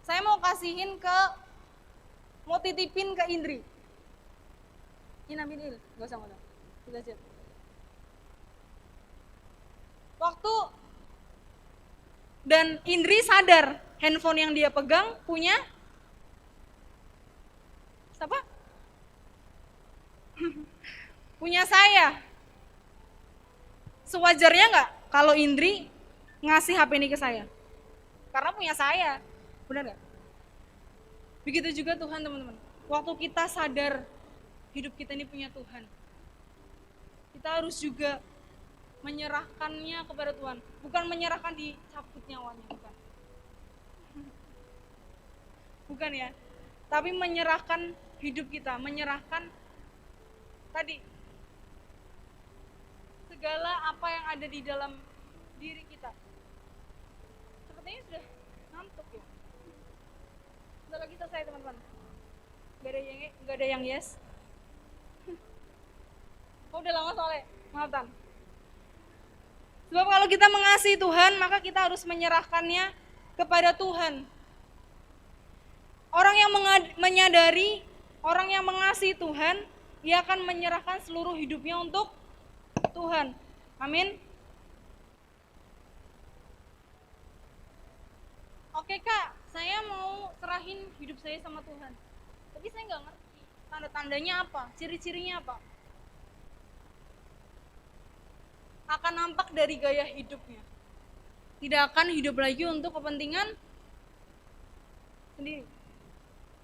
saya mau titipin ke Indri. Ini ambil, gak usah, kita aja. Waktu dan Indri sadar handphone yang dia pegang punya siapa? Punya saya. Sewajarnya nggak kalau Indri ngasih HP ini ke saya? Karena punya saya, benar nggak? Begitu juga Tuhan teman-teman. Waktu kita sadar hidup kita ini punya Tuhan, kita harus juga menyerahkannya kepada Tuhan. Bukan menyerahkan dicabut nyawanya, bukan. Bukan ya. Tapi menyerahkan hidup kita, menyerahkan tadi segala apa yang ada di dalam diri kita. Sepertinya sudah ngantuk ya. Sebentar lagi selesai teman-teman. Gak ada yang yes. Oh, udah lama soalnya, maafkan. Sebab kalau kita mengasihi Tuhan, maka kita harus menyerahkannya kepada Tuhan. Orang yang menyadari, orang yang mengasihi Tuhan, dia akan menyerahkan seluruh hidupnya untuk Tuhan. Amin. Oke Kak, saya mau serahin hidup saya sama Tuhan. Tapi saya nggak ngerti tanda-tandanya apa, ciri-cirinya apa. Akan nampak dari gaya hidupnya. Tidak akan hidup lagi untuk kepentingan sendiri.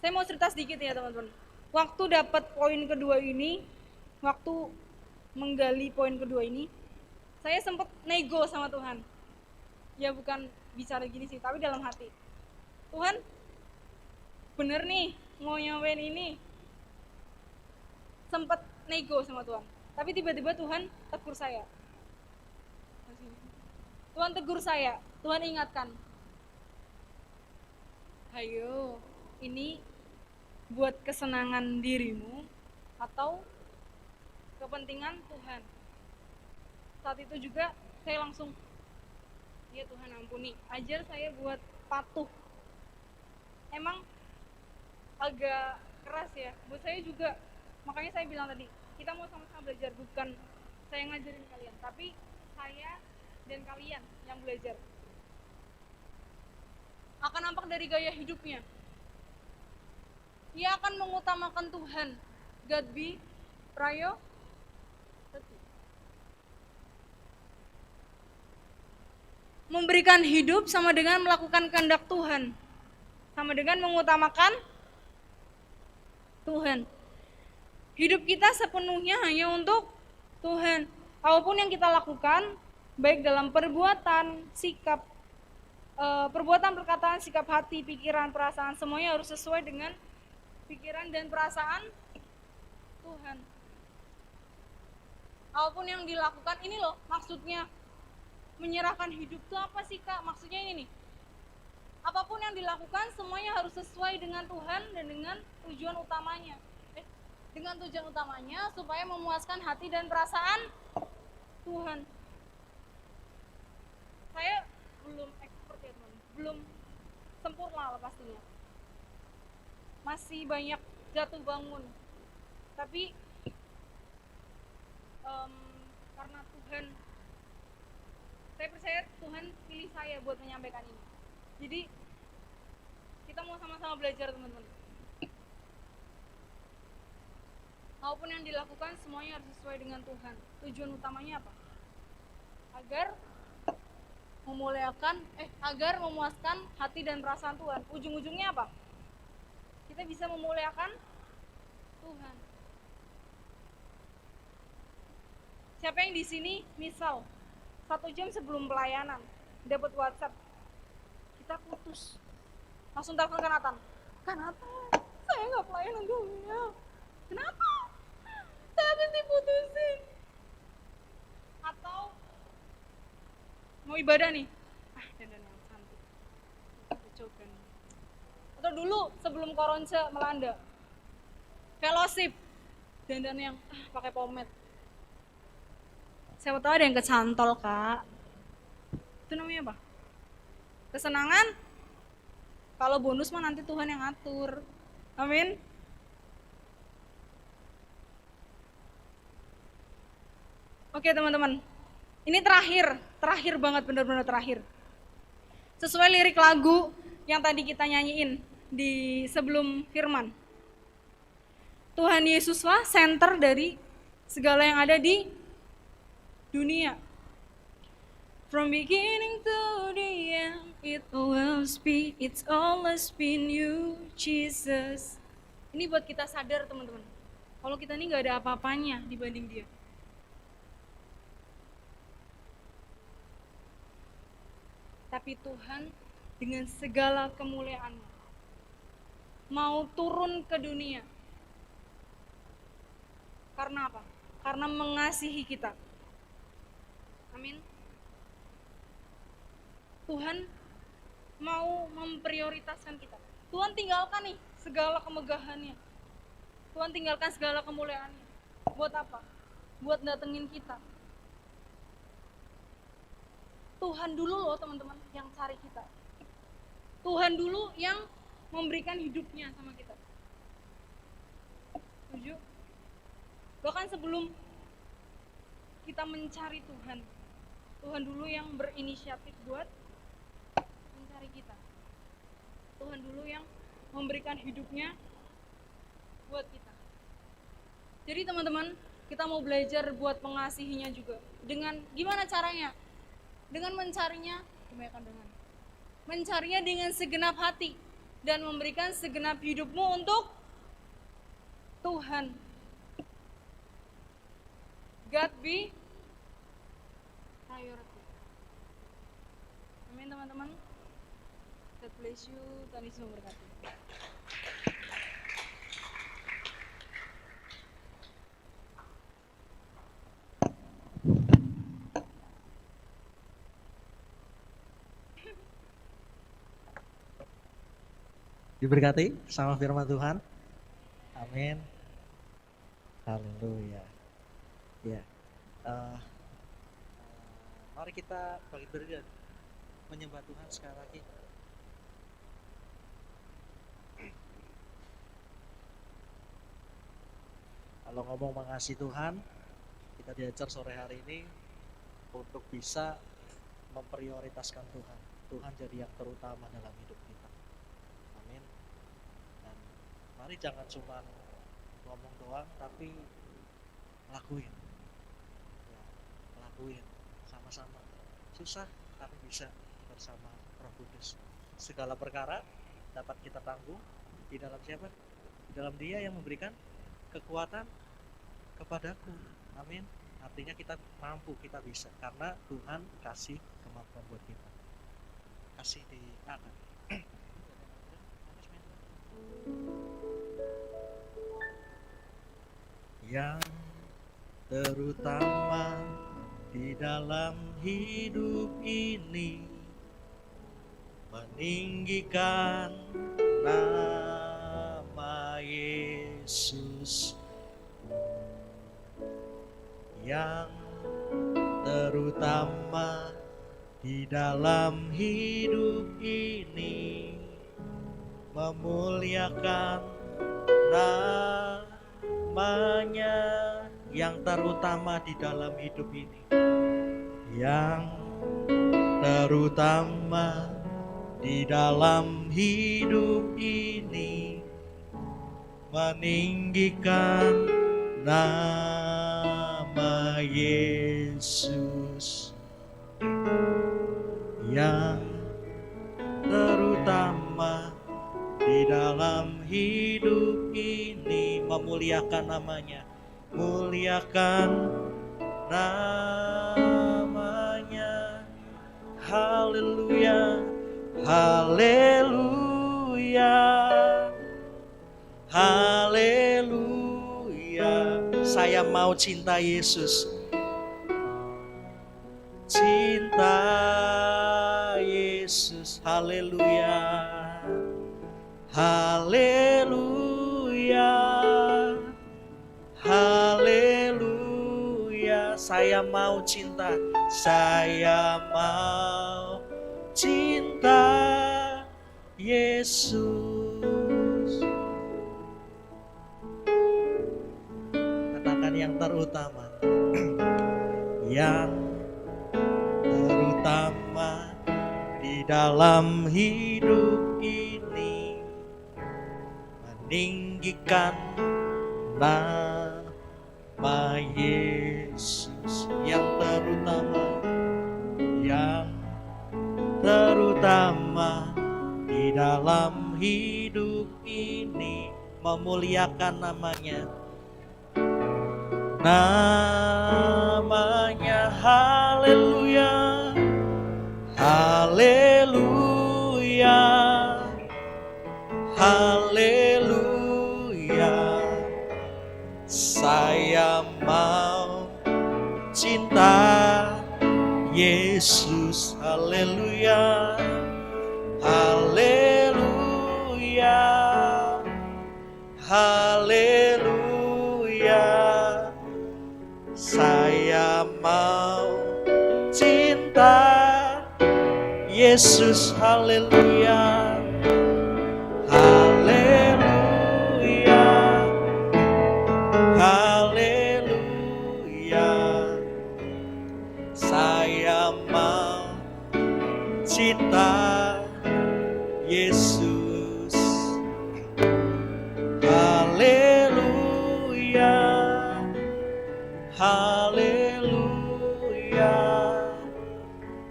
Saya mau cerita sedikit ya teman-teman. Waktu dapat poin kedua ini, waktu menggali poin kedua ini, saya sempat nego sama Tuhan. Ya bukan bicara gini sih, tapi dalam hati. Tuhan, bener nih mau nyampein ini. Sempat nego sama Tuhan. Tapi tiba-tiba Tuhan tegur saya. Tuhan tegur saya, Tuhan ingatkan. Ayo, ini buat kesenangan dirimu atau kepentingan Tuhan. Saat itu juga saya langsung, ya Tuhan ampuni, ajar saya buat patuh. Emang agak keras ya, buat saya juga. Makanya saya bilang tadi, kita mau sama-sama belajar, bukan saya ngajarin kalian, tapi saya dan kalian yang belajar. Akan nampak dari gaya hidupnya. Ia akan mengutamakan Tuhan. God be priority. Memberikan hidup sama dengan melakukan kehendak Tuhan. Sama dengan mengutamakan Tuhan. Hidup kita sepenuhnya hanya untuk Tuhan. Apapun yang kita lakukan, baik dalam perbuatan, sikap, perbuatan, perkataan, sikap hati, pikiran, perasaan, semuanya harus sesuai dengan pikiran dan perasaan Tuhan. Apapun yang dilakukan, ini loh maksudnya menyerahkan hidup itu apa sih Kak? Maksudnya ini nih, apapun yang dilakukan semuanya harus sesuai dengan Tuhan dan dengan tujuan utamanya. Dengan tujuan utamanya supaya memuaskan hati dan perasaan Tuhan. Saya belum expert ya teman, belum sempurna lah pastinya. Masih banyak jatuh bangun. Tapi karena Tuhan, saya percaya Tuhan pilih saya buat menyampaikan ini. Jadi kita mau sama-sama belajar teman-teman. Apapun yang dilakukan semuanya harus sesuai dengan Tuhan. Tujuan utamanya apa? Agar memuaskan hati dan perasaan Tuhan. Ujung-ujungnya apa? Kita bisa memuliakan Tuhan. Siapa yang di sini misal 1 jam sebelum pelayanan dapat WhatsApp, kita putus, langsung telepon ke Nathan, saya nggak pelayanan dulu ya. Kenapa? Saya habis diputusin. Atau mau ibadah nih, dandan yang cantik, coba. Atau dulu sebelum koronce melanda, fellowship, dandan yang pakai pomade. Siapa tahu ada yang kecantol Kak. Itu namanya apa? Kesenangan. Kalau bonus mah nanti Tuhan yang atur. Amin. Oke teman-teman, ini terakhir banget, benar-benar terakhir. Sesuai lirik lagu yang tadi kita nyanyiin di sebelum firman. Tuhan Yesuslah center dari segala yang ada di dunia. From beginning to the end, it's always been you, Jesus. Ini buat kita sadar teman-teman, kalau kita ini nggak ada apa-apanya dibanding Dia. Tapi Tuhan dengan segala kemuliaan-Nya mau turun ke dunia. Karena apa? Karena mengasihi kita. Amin. Tuhan mau memprioritaskan kita. Tuhan tinggalkan nih segala kemegahannya. Tuhan tinggalkan segala kemuliaannya. Buat apa? Buat datengin kita. Tuhan dulu loh teman-teman yang cari kita. Tuhan dulu yang memberikan hidupnya sama kita. Setuju? Bahkan sebelum kita mencari Tuhan, Tuhan dulu yang berinisiatif buat mencari kita. Tuhan dulu yang memberikan hidupnya buat kita. Jadi teman-teman, kita mau belajar buat mengasihinya juga. Dengan gimana caranya? Dengan mencarinya, mencarinya dengan segenap hati dan memberikan segenap hidupmu untuk Tuhan. God be priority. Amin teman-teman. God bless you. Tuhan Yesus memberkati. Diberkati sama firman Tuhan. Amin. Haleluya. Ya. Mari kita bangkit berdiri dan menyembah Tuhan sekali lagi. Kalau ngomong mengasihi Tuhan, kita diajar sore hari ini untuk bisa memprioritaskan Tuhan. Tuhan jadi yang terutama dalam hidup kita. Amin. Dan mari jangan cuma ngomong doang, tapi lakuin. Ya, lakuin sama-sama. Susah, tapi bisa bersama Roh Kudus. Segala perkara dapat kita tanggung di dalam siapa? Di dalam Dia yang memberikan kekuatan kepadaku. Amin. Artinya kita mampu, kita bisa, karena Tuhan kasih kemampuan buat kita. Kasih di akan. Yang terutama di dalam hidup ini, meninggikan nama Yesus. Yang terutama di dalam hidup ini, memuliakan namanya. Yang terutama di dalam hidup ini, yang terutama di dalam hidup ini, meninggikan nama Yesus. Yang terutama di dalam hidup ini, memuliakan namanya, muliakan namanya. Haleluya, haleluya, haleluya. Saya mau cinta Yesus, cinta Yesus. Haleluya, haleluya, haleluya. Saya mau cinta, saya mau cinta Yesus. Katakan yang terutama. Yang terutama di dalam hidup ini, meninggikan nama Yesus. Yang terutama, yang terutama di dalam hidup ini, memuliakan namanya, namanya. Haleluya, haleluya, haleluya. Saya mau cinta Yesus. Haleluya, haleluya, haleluya. Saya mau cinta Yesus. Haleluya, haleluya, haleluya. Saya mau cinta Yesus. Haleluya, haleluya.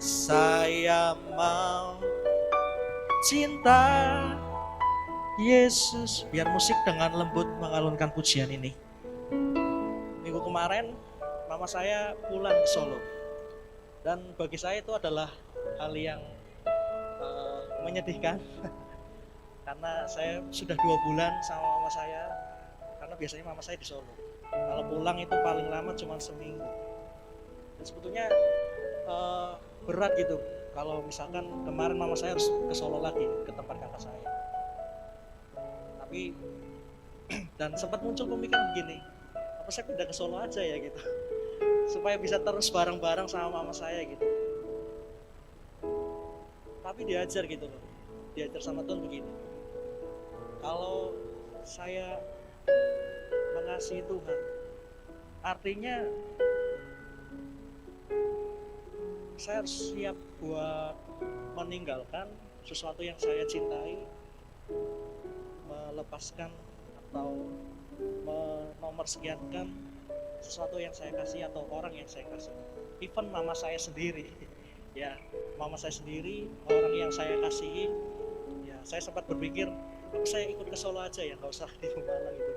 Saya mau cinta Yesus. Biar musik dengan lembut mengalunkan pujian ini. Minggu kemarin mama saya pulang ke Solo, dan bagi saya itu adalah hal yang menyedihkan karena saya sudah 2 bulan sama mama saya, karena biasanya mama saya di Solo. Kalau pulang itu paling lama cuma seminggu. Dan sebetulnya berat gitu kalau misalkan kemarin mama saya harus ke Solo lagi, ke tempat kakak saya. Tapi dan sempat muncul pemikiran begini, apa saya pindah ke Solo aja ya gitu, supaya bisa terus bareng-bareng sama mama saya gitu. Tapi diajar gitu loh, diajar sama Tuhan begini, kalau saya mengasihi Tuhan, artinya saya harus siap buat meninggalkan sesuatu yang saya cintai, melepaskan atau menomorsekiankan sesuatu yang saya kasih atau orang yang saya kasih. Even mama saya sendiri, ya mama saya sendiri, orang yang saya kasihi, ya saya sempat berpikir, apa saya ikut ke Solo aja ya, nggak usah di Malang gitu.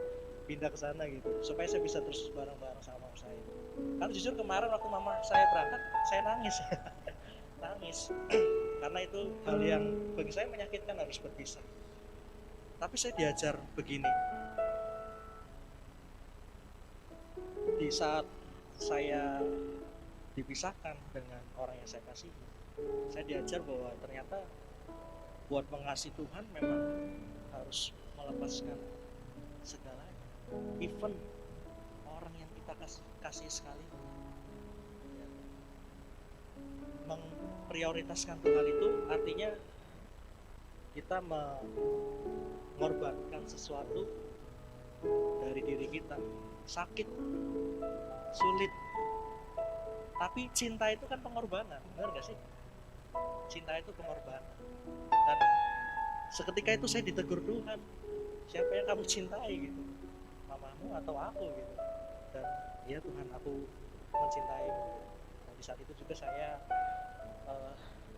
pindah ke sana gitu, supaya saya bisa terus bareng-bareng sama mama saya. Karena jujur kemarin waktu mama saya berangkat, saya nangis. Nangis. Karena itu hal yang bagi saya menyakitkan, harus berpisah. Tapi saya diajar begini. Di saat saya dipisahkan dengan orang yang saya kasihi, saya diajar bahwa ternyata buat mengasihi Tuhan memang harus melepaskan segalanya, even orang yang kita kasih sekali. Memprioritaskan Tuhan itu artinya kita mengorbankan sesuatu dari diri kita. Sakit, sulit, tapi cinta itu kan pengorbanan, benar gak sih? Cinta itu pengorbanan. Dan seketika itu saya ditegur Tuhan, siapa yang kamu cintai gitu, mamamu atau aku gitu. Dan ya Tuhan, aku mencintaimu. Dan di saat itu juga saya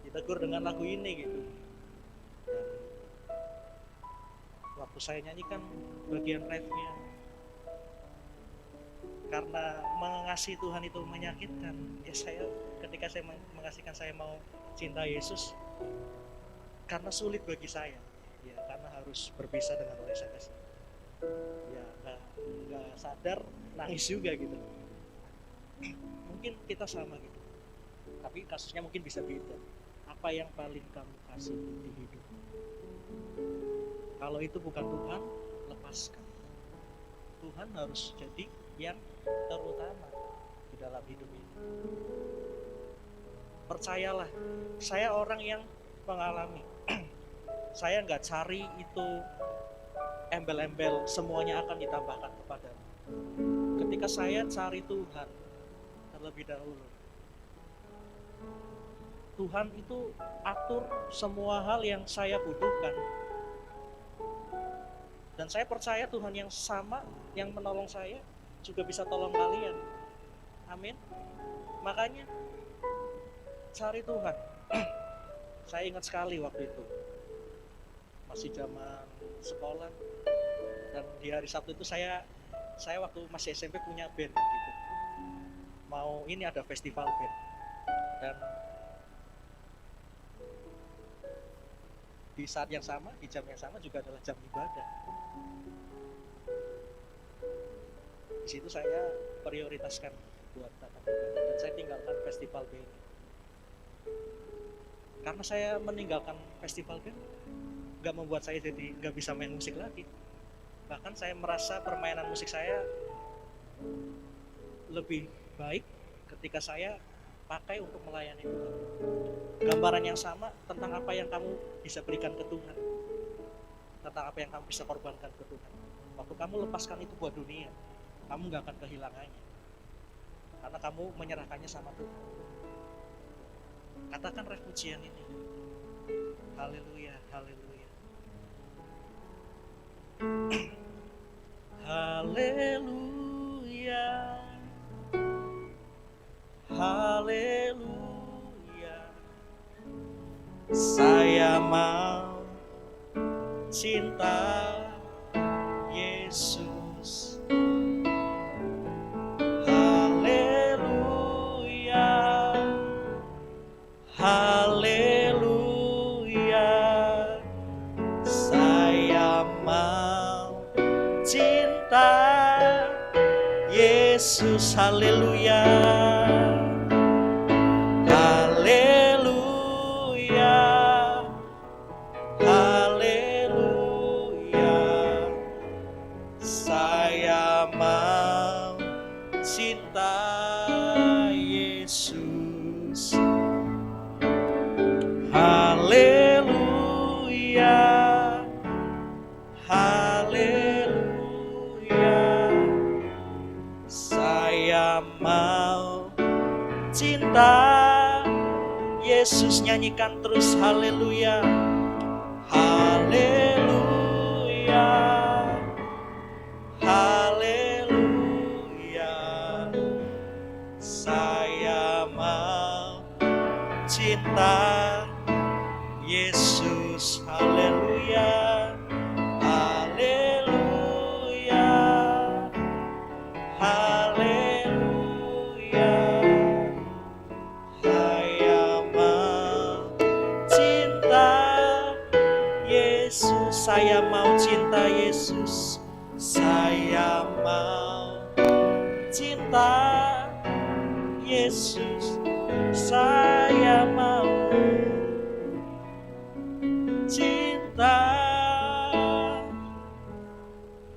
ditegur dengan lagu ini gitu. Dan waktu saya nyanyikan bagian refnya, karena mengasihi Tuhan itu menyakitkan, ya saya ketika saya mengasihkan, saya mau cinta Yesus karena sulit bagi saya, ya karena harus berpisah dengan orang yang saya kasih, ya nggak sadar nangis juga gitu. Mungkin kita sama gitu, tapi kasusnya mungkin bisa beda. Apa yang paling kamu kasih di hidup? Kalau itu bukan Tuhan, lepaskan. Tuhan harus jadi yang terutama di dalam hidup ini. Percayalah, saya orang yang mengalami. Saya nggak cari itu embel-embel semuanya akan ditambahkan kepadamu. Ketika saya cari Tuhan terlebih dahulu, Tuhan itu atur semua hal yang saya butuhkan. Dan saya percaya Tuhan yang sama yang menolong saya juga bisa tolong kalian. Amin. Makanya cari Tuhan. Saya ingat sekali waktu itu masih zaman sekolah, dan di hari Sabtu itu saya waktu masih SMP punya band gitu. Mau ini ada festival band, dan di saat yang sama, di jam yang sama juga adalah jam ibadah. Di situ saya prioritaskan buat tatap ibadah, dan saya tinggalkan festival band. Karena saya meninggalkan festival band, gak membuat saya jadi gak bisa main musik lagi. Bahkan saya merasa permainan musik saya lebih baik ketika saya pakai untuk melayani Tuhan. Gambaran yang sama tentang apa yang kamu bisa berikan ke Tuhan, tentang apa yang kamu bisa korbankan ke Tuhan. Waktu kamu lepaskan itu buat dunia, kamu gak akan kehilangannya, karena kamu menyerahkannya sama Tuhan. Katakan ref pujian ini, haleluya, haleluya. Haleluya, haleluya. Saya mau cinta Yesus. Haleluya, haleluya. Saya mau cinta Yesus. Haleluya, haleluya, haleluya. Saya mau cinta Yesus. Haleluya, haleluya. Saya mau cinta Yesus. Nyanyikan terus, haleluya, haleluya, haleluya. Saya mau cinta Yesus. Haleluya, haleluya, saya mau cinta Yesus, saya mau cinta Yesus, saya mau cinta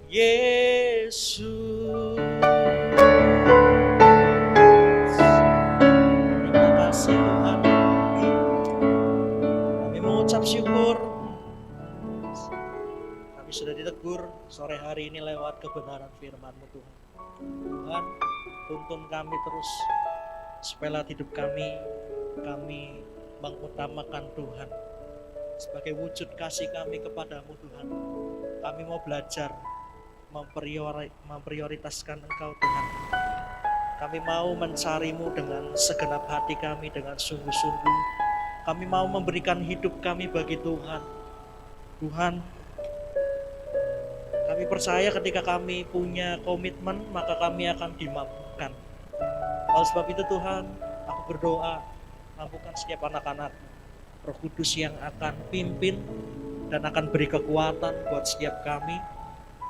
Yesus. Terima kasih Tuhan. Kami mengucap syukur. Kami sudah ditegur sore hari ini lewat kebenaran firman-Mu Tuhan. Tuhan, tuntun kami terus supaya hidup kami mengutamakan Tuhan. Sebagai wujud kasih kami kepadamu Tuhan, kami mau belajar memprioritaskan Engkau Tuhan. Kami mau mencari-Mu dengan segenap hati kami, dengan sungguh-sungguh. Kami mau memberikan hidup kami bagi Tuhan. Tuhan, kami percaya ketika kami punya komitmen, maka kami akan dimampukan. Oleh sebab itu Tuhan, aku berdoa, mampukan setiap anak-anak Roh Kudus yang akan pimpin dan akan beri kekuatan buat setiap kami,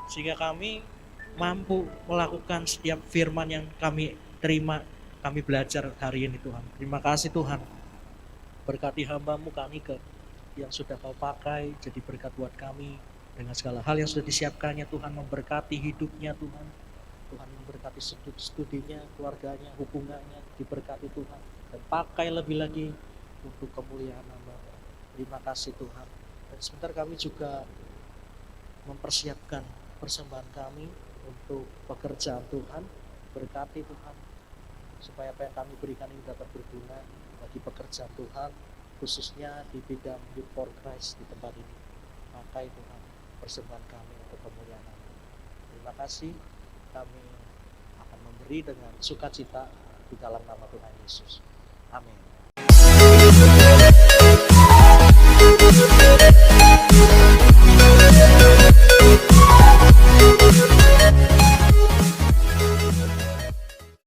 sehingga kami mampu melakukan setiap firman yang kami terima, kami belajar hari ini Tuhan. Terima kasih Tuhan. Berkati hamba-Mu Kanike yang sudah Kau pakai jadi berkat buat kami dengan segala hal yang sudah disiapkannya Tuhan, memberkati hidupnya Tuhan. Tuhan memberkati studinya, keluarganya, hubungannya, diberkati Tuhan. Dan pakai lebih lagi untuk kemuliaan nama. Terima kasih Tuhan. Dan sebentar kami juga mempersiapkan persembahan kami untuk pekerjaan Tuhan. Berkati Tuhan, supaya apa yang kami berikan ini dapat berguna bagi pekerjaan Tuhan, khususnya di bidang Youth for Christ di tempat ini. Pakai Tuhan persembahan kami untuk kemuliaan nama. Terima kasih, kami akan memberi dengan sukacita di dalam nama Tuhan Yesus. Amin.